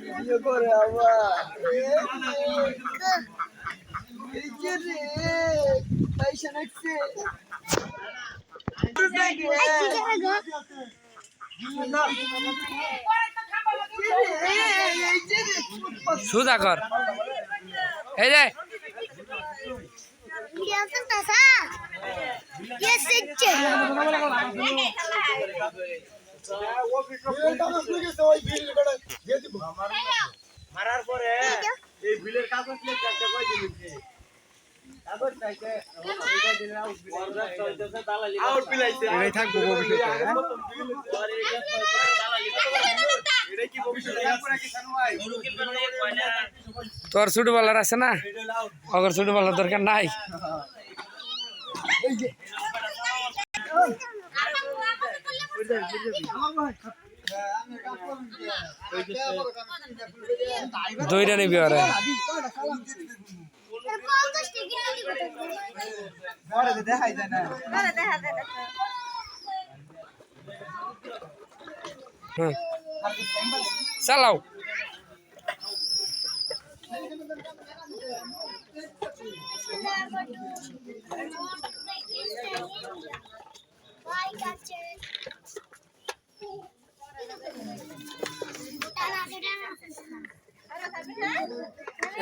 video করে আবার এই যে রে পয়সা রাখছে সুধাকর এই যে মারার পরে এই বিলের কাগজ নিয়ে চারটা কই দিয়েছে কাগজ চাইতে আউট বিলাইছে এটাই থাকবো ভবিষ্যতে এটা কি ভবিষ্যতে তোর ছোট বলার আছে না অগর ছোট বলার দরকার নাই দইটা নিবি আরে দেখাই যায় না চালাও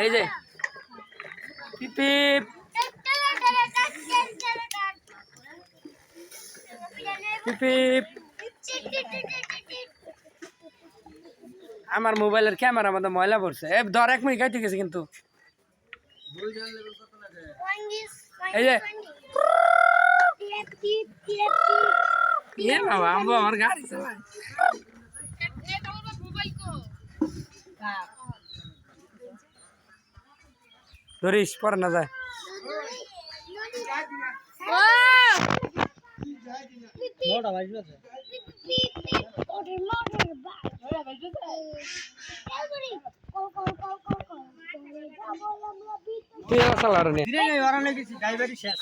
এই যে পিপ পিপ আমার মোবাইলের ক্যামেরা মধ্যে ময়লা পড়ছে এ ধর 1 মিনিট খাইতে গেছে কিন্তু এই যে এ বাবা আমার গাড়ি চালায় ধরিস পরে না যায় তুই চালার নে শেষ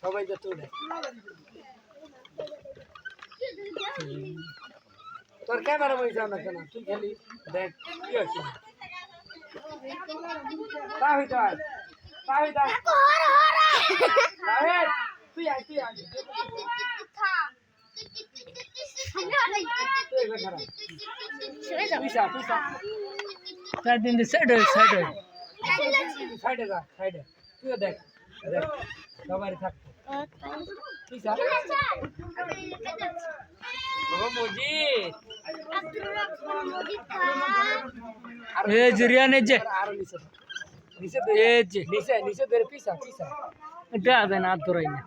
সবাই যা তুলে তোর ক্যামেরা বই যাও না কেন তুই খালি দেখ কি হচ্ছে তুই আয় সাইডে তুইও দেখ সবাই থাক নিচে ধরে পিছা এটা আছে না ধরাই না